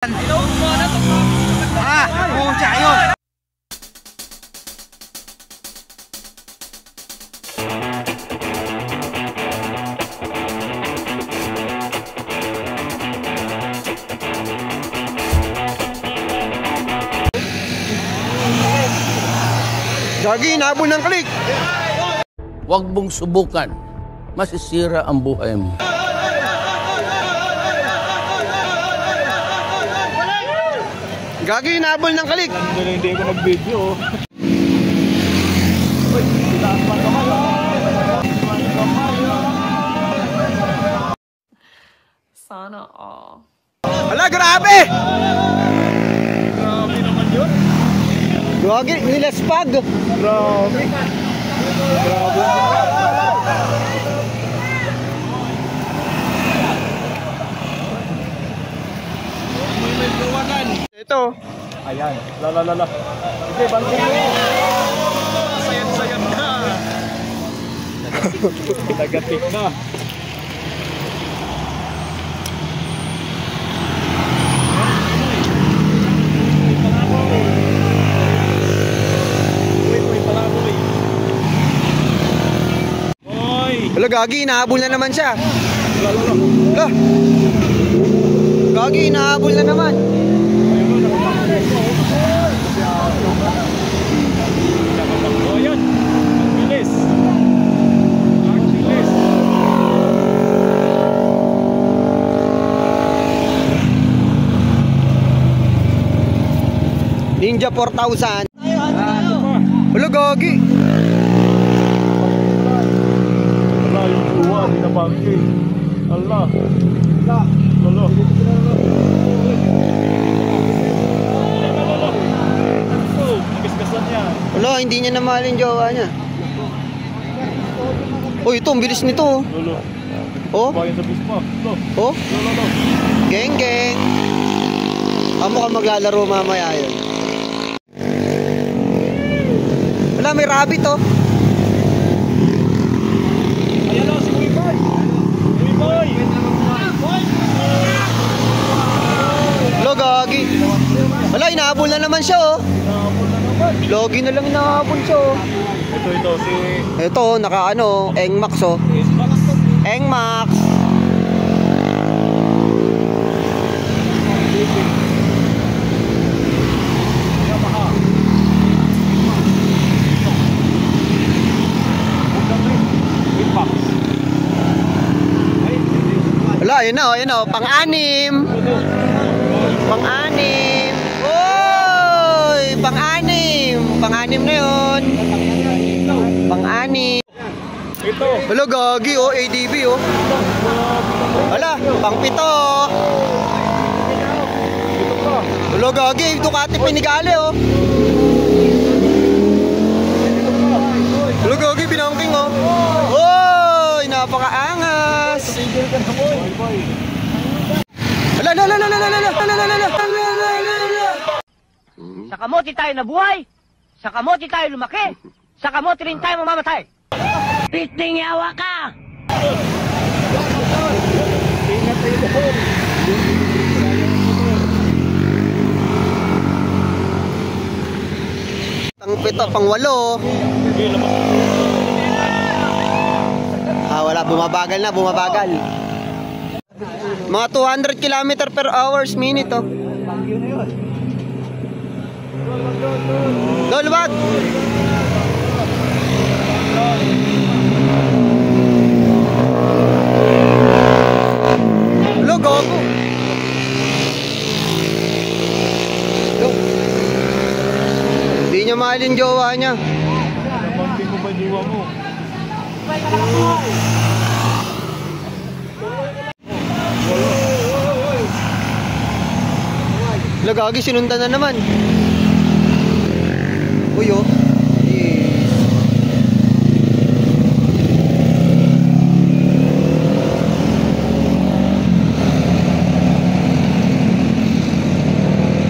Pucha yun. Gagi, nabol ng klik. Huwag mong subukan. Masisira ang buhay mo. Gagi, nabol ng klik. Hindi ko nag-video. Sana all. Ala, grabe! Grabe naman yun. Gagi, nilaspag. Grabe. Grabe. Ito. Ayan. Lala. Sige, bangkin mo. Sayang na. Tagatik na. Ala, Gagi, nahabol na naman siya. Ala. Gagi, nahabol na naman. Ayan. Bilis. Bilis. Ninja 4,000. Ala, Gagi. Wala yung buwa, hindi na bangkin. Allah. Lolo. Nagisgasan niya. Wala, hindi niya na mahal yung jowa niya. Oh, ito, ang bilis nito. Lolo. Oh, Bayan sa bispa. Lolo. oh, Lolo. geng geng. Amo ka maglalaro mamaya yun. Wala, may rabbit oh. Ayan na, si Uy Boy. Uy Boy. Lo, Gagi. Wala, inahabol na naman siya oh. Nakapol na naman. Logi na lang inahabol siya oh. Ito, si Ito, naka ano, Engmax oh. Ismax. Engmax. Yamaha. Ismax. Wala, yun oh, pang-anim. Pang-anim. Oy, pang-anim. Pang-anim na yun. Pang-anim. Ito. Wala, Gagi oh, ADB oh. Wala, pang-pito. Ito pa. Wala, Gagi, Ducati Panigale oh. Wala, Gagi, binangking oh. Oy, napakaangas. Tigil ka na, boy. Boy. Ala. Sa kamote tayo nabuhay, sa kamote tayo lumaki, sa kamote rin tayo mamamatay. Piting yawa ka! Ingat tayo doon. Pang-pito, pang-walo. Sige, labas. Wala, bumabagal. Mga 200 km per hours minute oh. Lulubag! Logo ako. Hindi niya mahal yung jowa niya. Nabangkin mo ba yung diwa mo? Lagagi, sinundan na naman. Uy oh. Yes.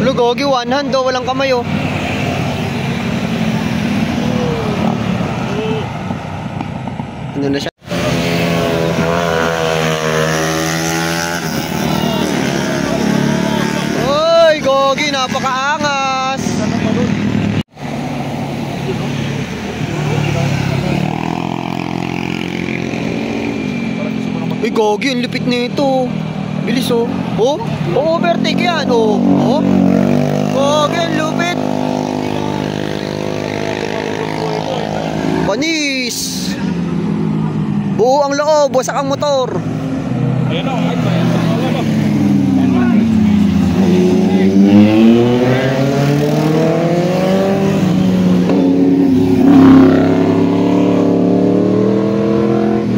Lagagi, one hand oh, walang kamay oh. Ano na siya? Oh! Gogi, napakaangas. Uy, Gogi, ang lupit nito. Bilis, oh. Oh, overtake yan, oh. Oh. Gogi, ang lupit. Panis. Buo ang loob, wasak ang motor. Ayan o, ay ba?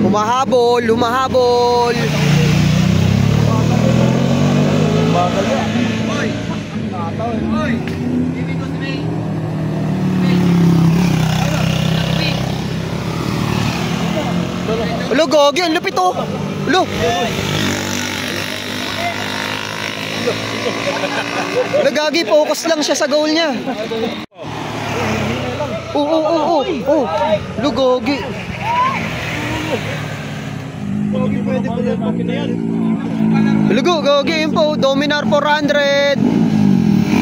Humahabol, humahabol. Bagal yan. Alo, Gogi, ang lupit, oh. Alo. Alo, Gagi, focus lang siya sa goal niya. Oo. Alo, Gogi. Pwede pa yan, makina yan. Alo, Gogi, yun po. Dominar 400.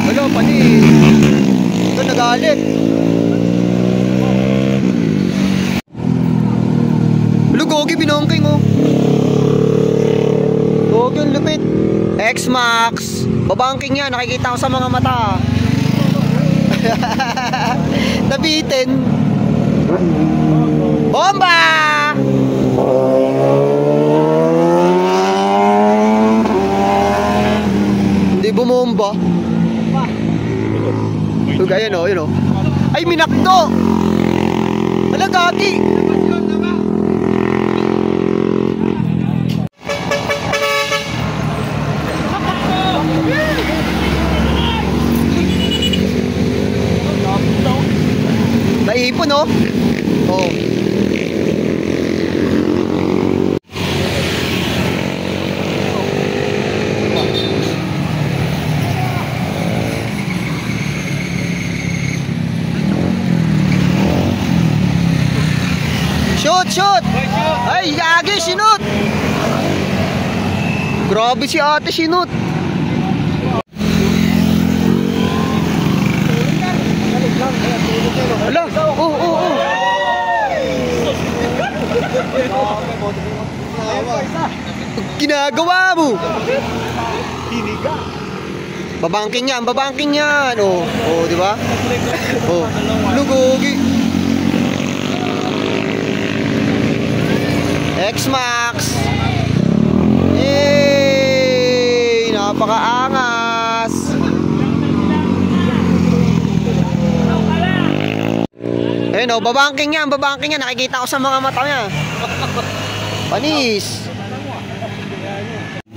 Alo, panis. Ito, nagalit. Alo, Gogi, binongking, oh. Gogi, ang lupit. X-Max. Babangking yan, nakikita ko sa mga mata. Nabitin. Bomba! Hindi bumomba. Ito, ayan, oh, yun, oh. Ay, minakdo! Ala, Gagi! Naipon, oh. Oh. Shoot! Ay, Gagi, sinut! Grabe si ate, sinut! Ala, oh. Ginagawa mo. Babangking yan. Oh, di ba? Oh, lugogi. X-Max. Yay! Napakaangas. Ayun, oh, babangking yan. Nakikita ko sa mga mata niya. Panis.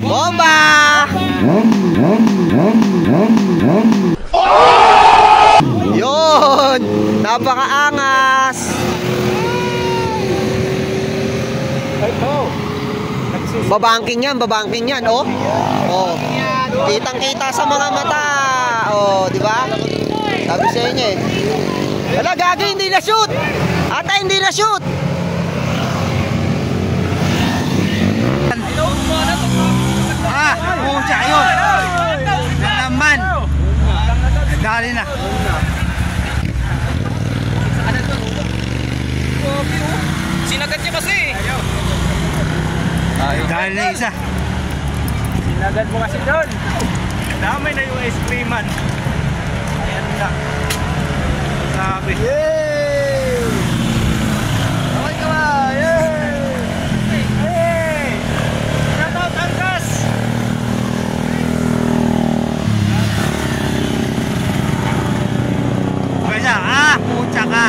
Bomba! Yun! Napakaangas! Babangking yan, oh. Oh. Kitang-kita sa mga mata. Oh, di ba? Sabi sa inyo, eh. Wala, Gagi, hindi na shoot. Ata, hindi na shoot. Pucha yun. Naman. Dali na. Sinagat niya kasi. Dali na isa. Sinagat mo kasi doon. Damay na yung ice creaman. Ayan na. Sabi. Yay! Okay ka ba? Yay! Hey! Shout out, Angkas! Pucha ka.